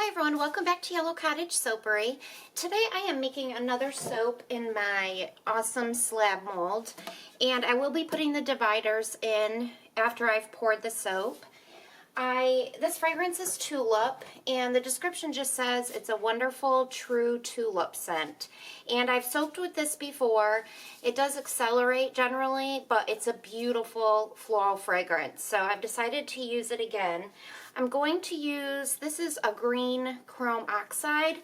Hi everyone, welcome back to Yellow Cottage Soapery. Today I am making another soap in my awesome slab mold, and I will be putting the dividers in after I've poured the soap. This fragrance is Tulip, and the description just says it's a wonderful true tulip scent. And I've soaped with this before. It does accelerate generally, but it's a beautiful floral fragrance. So I've decided to use it again. I'm going to use, this is a green chrome oxide,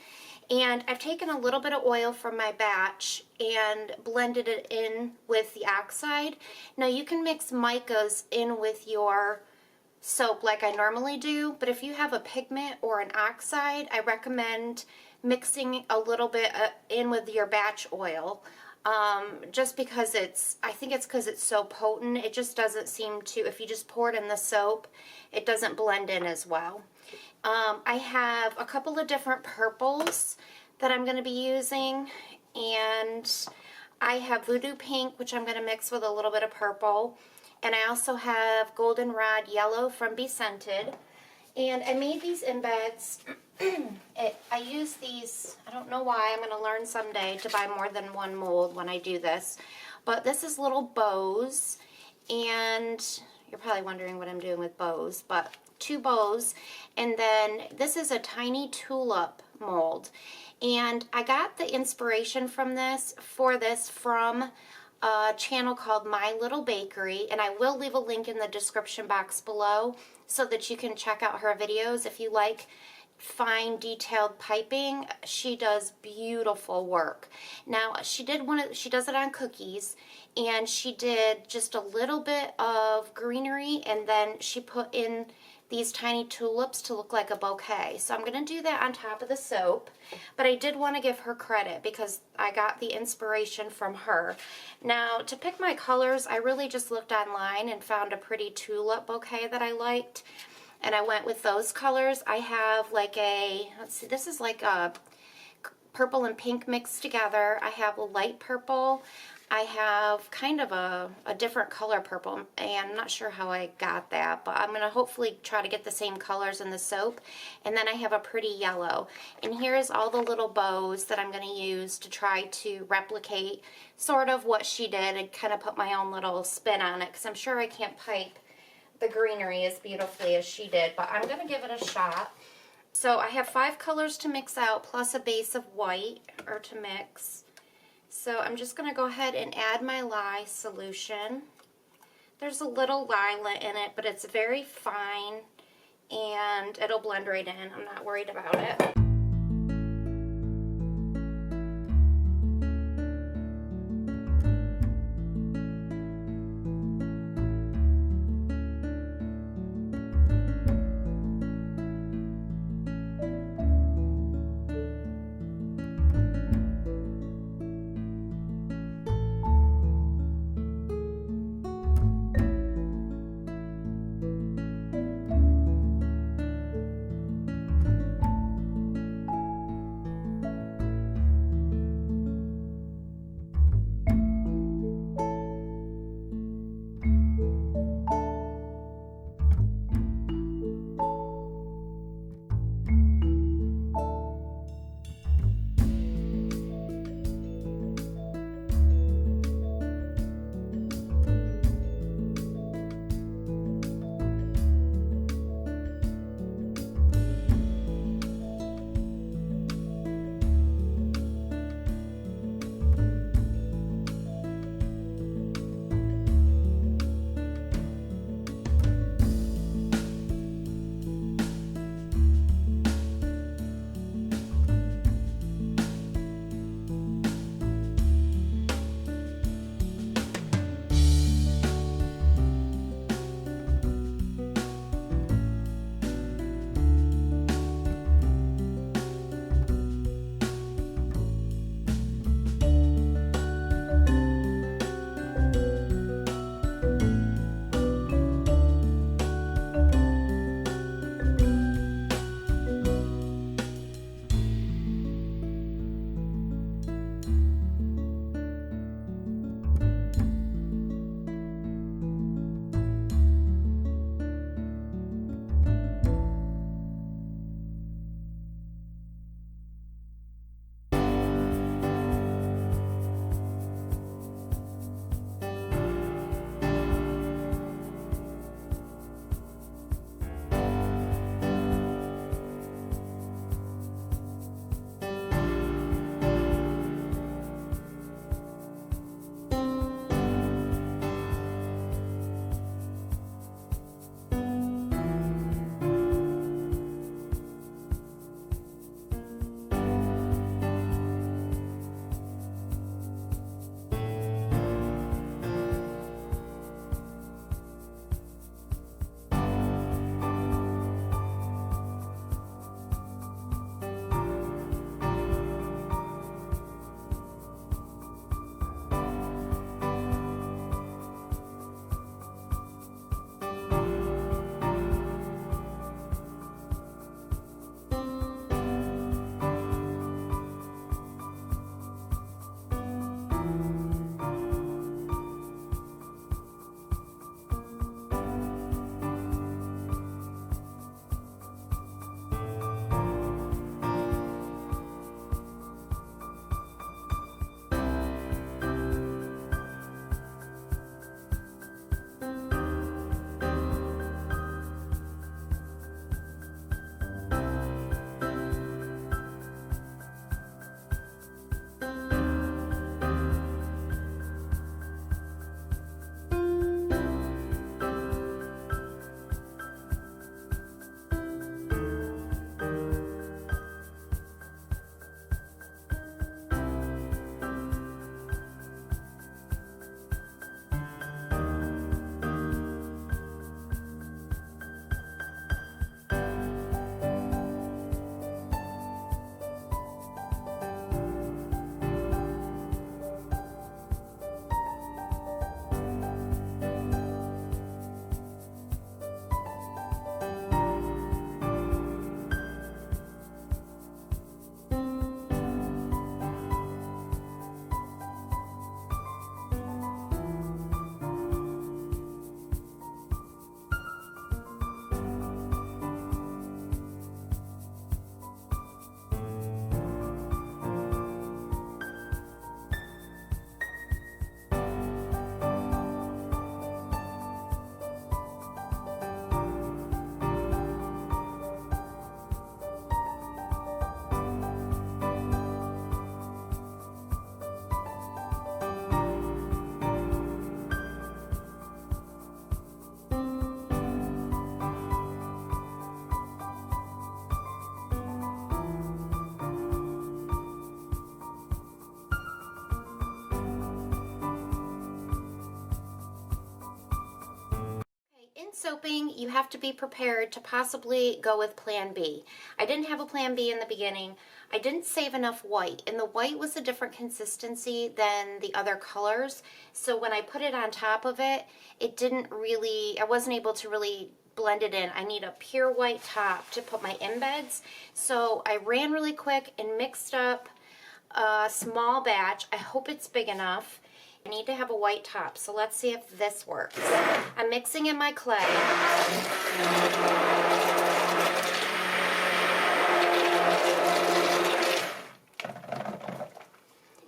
and I've taken a little bit of oil from my batch and blended it in with the oxide. Now you can mix micas in with your soap like I normally do, but if you have a pigment or an oxide, I recommend mixing a little bit in with your batch oil. Just because I think it's because it's so potent, it just doesn't seem to, if you just pour it in the soap, it doesn't blend in as well. I have a couple of different purples that I'm going to be using, and I have Voodoo Pink, which I'm going to mix with a little bit of purple, and I also have Goldenrod Yellow from Be Scented. And I made these embeds. I use these, I don't know why, I'm going to learn someday to buy more than one mold when I do this. But this is little bows, and you're probably wondering what I'm doing with bows, but 2 bows. And then this is a tiny tulip mold. And I got the inspiration from this from a channel called My Little Bakery, and I will leave a link in the description box below so that you can check out her videos if you like fine detailed piping. She does beautiful work. Now she does it on cookies, and she did just a little bit of greenery, and then she put in these tiny tulips to look like a bouquet. So I'm going to do that on top of the soap, but I did want to give her credit because I got the inspiration from her. Now, to pick my colors, I really just looked online and found a pretty tulip bouquet that I liked, and I went with those colors. I have like a, let's see, this is like a purple and pink mixed together. I have a light purple. I have kind of a different color purple, and I'm not sure how I got that, but I'm going to hopefully try to get the same colors in the soap. And then I have a pretty yellow. And here's all the little bows that I'm going to use to try to replicate sort of what she did and kind of put my own little spin on it, because I'm sure I can't pipe the greenery as beautifully as she did, but I'm going to give it a shot. So I have 5 colors to mix out plus a base of white or to mix. So I'm just going to go ahead and add my lye solution. There's a little lilac in it, but it's very fine and it'll blend right in. I'm not worried about it. soaping, you have to be prepared to possibly go with plan B. I didn't have a plan B in the beginning. I didn't save enough white, and the white was a different consistency than the other colors. So when I put it on top of it, I wasn't able to really blend it in. I need a pure white top to put my embeds. So I ran really quick and mixed up a small batch. I hope it's big enough. I need to have a white top, so let's see if this works. I'm mixing in my clay.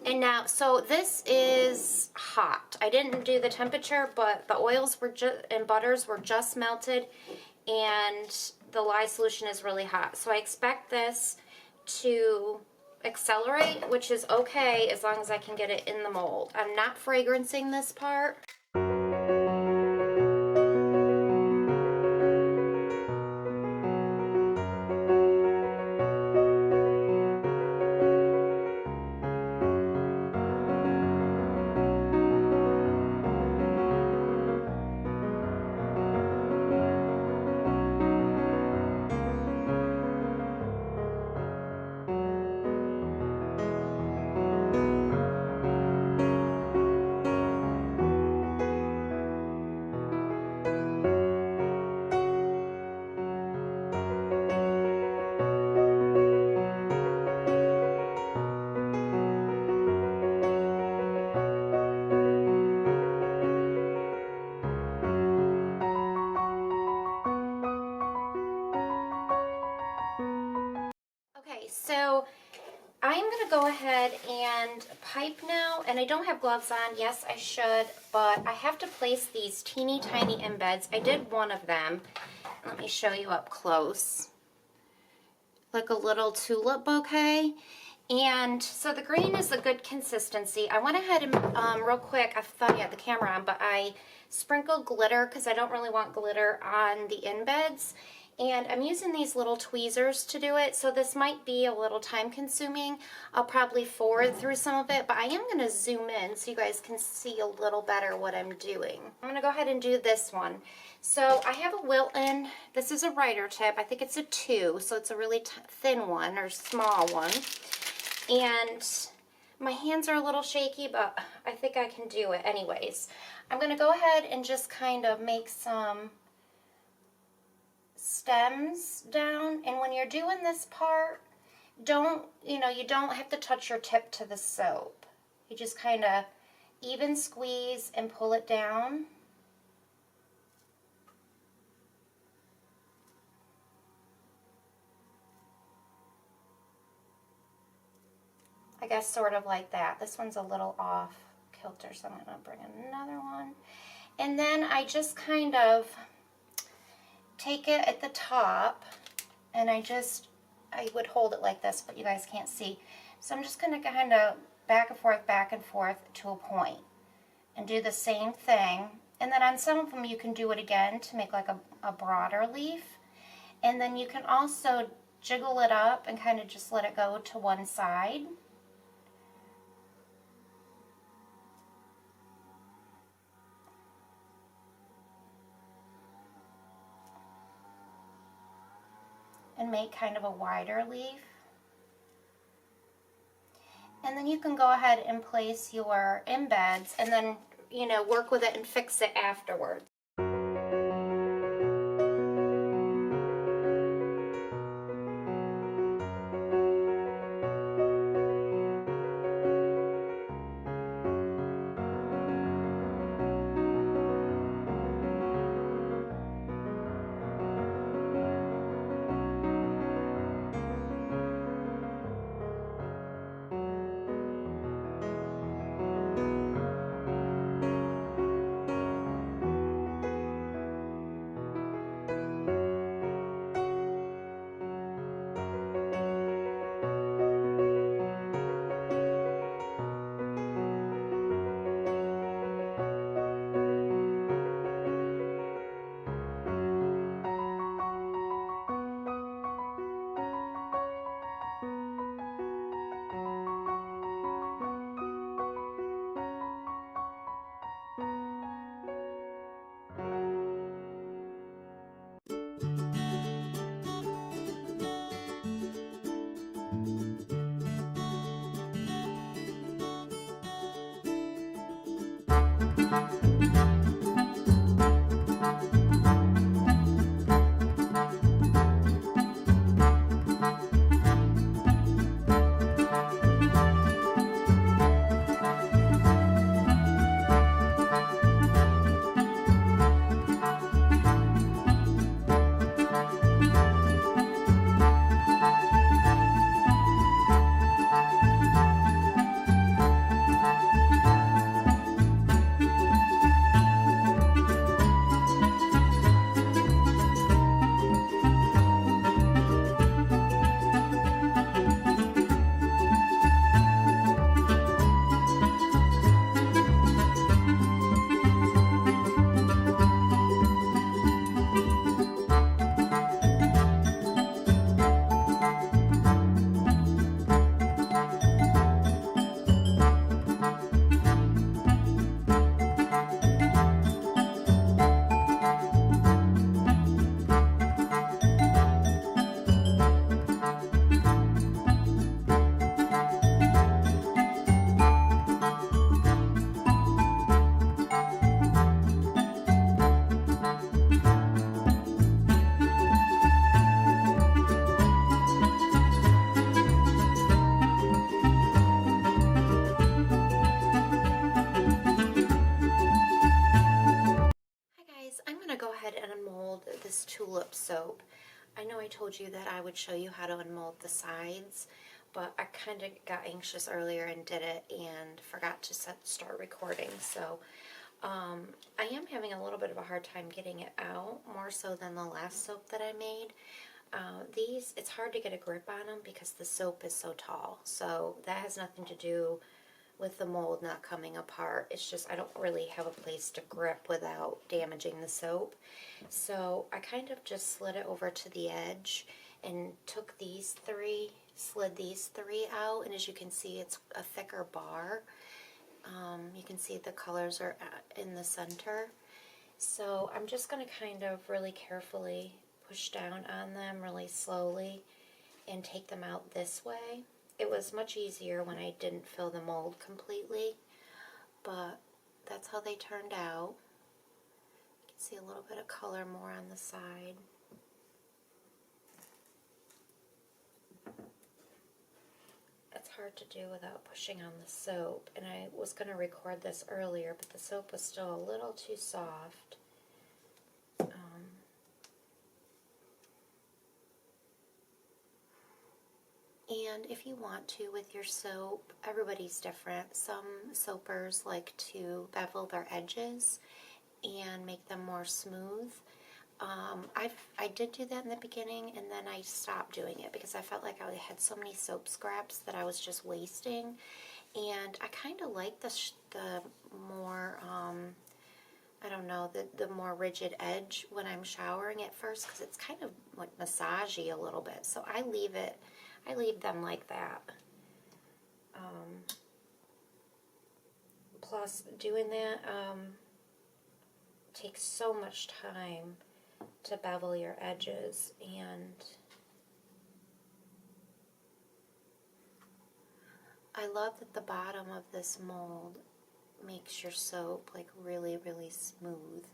And now, so this is hot. I didn't do the temperature, but the oils and butters were just melted, and the lye solution is really hot. So I expect this to accelerate, which is okay as long as I can get it in the mold. I'm not fragrancing this part. Okay, so I'm going to go ahead and pipe now, and I don't have gloves on. Yes, I should, but I have to place these teeny tiny embeds. I did one of them. Let me show you up close. Like a little tulip bouquet. And so the green is a good consistency. I went ahead and real quick, I thought you had the camera on, but I sprinkled glitter because I don't really want glitter on the embeds. And I'm using these little tweezers to do it, so this might be a little time consuming. I'll probably forward through some of it, but I am going to zoom in so you guys can see a little better what I'm doing. I'm going to go ahead and do this one. So I have a Wilton. This is a writer tip. I think it's a 2, so it's a really thin one or small one. And my hands are a little shaky, but I think I can do it anyways. I'm going to go ahead and just kind of make some stems down, and when you're doing this part, you don't have to touch your tip to the soap. You just kind of even squeeze and pull it down. I guess sort of like that. This one's a little off kilter, so I'm going to bring another one. And then I just kind of take it at the top, and I would hold it like this, but you guys can't see. So I'm just going to kind of back and forth to a point and do the same thing. And then on some of them you can do it again to make like a broader leaf. And then you can also jiggle it up and kind of just let it go to one side. And make kind of a wider leaf. And then you can go ahead and place your embeds and then, work with it and fix it afterwards. Tulip soap. I know I told you that I would show you how to unmold the sides, but I kind of got anxious earlier and did it and forgot to start recording. So I am having a little bit of a hard time getting it out, more so than the last soap that I made. These, it's hard to get a grip on them because the soap is so tall. So that has nothing to do with the mold not coming apart. It's just I don't really have a place to grip without damaging the soap. So I kind of just slid it over to the edge and took these three, slid these three out, and as you can see, it's a thicker bar. You can see the colors are in the center. So I'm just going to kind of really carefully push down on them really slowly and take them out this way. It was much easier when I didn't fill the mold completely, but that's how they turned out. You can see a little bit of color more on the side. It's hard to do without pushing on the soap, and I was going to record this earlier, but the soap was still a little too soft. And if you want to with your soap, everybody's different. Some soapers like to bevel their edges and make them more smooth. I did do that in the beginning, and then I stopped doing it because I felt like I had so many soap scraps that I was just wasting. And I kind of like the more, I don't know, the more rigid edge when I'm showering at first because it's kind of like massagey a little bit. So I leave them like that. Plus, doing that takes so much time to bevel your edges, and I love that the bottom of this mold makes your soap like really, really smooth.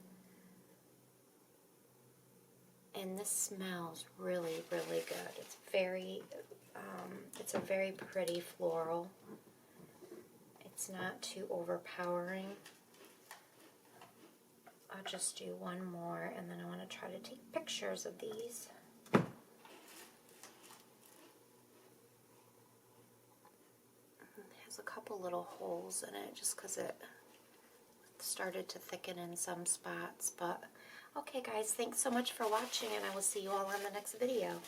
And this smells really, really good. It's very, it's a very pretty floral. It's not too overpowering. I'll just do one more, and then I want to try to take pictures of these. It has a couple little holes in it just because it started to thicken in some spots. But okay guys, thanks so much for watching, and I will see you all on the next video.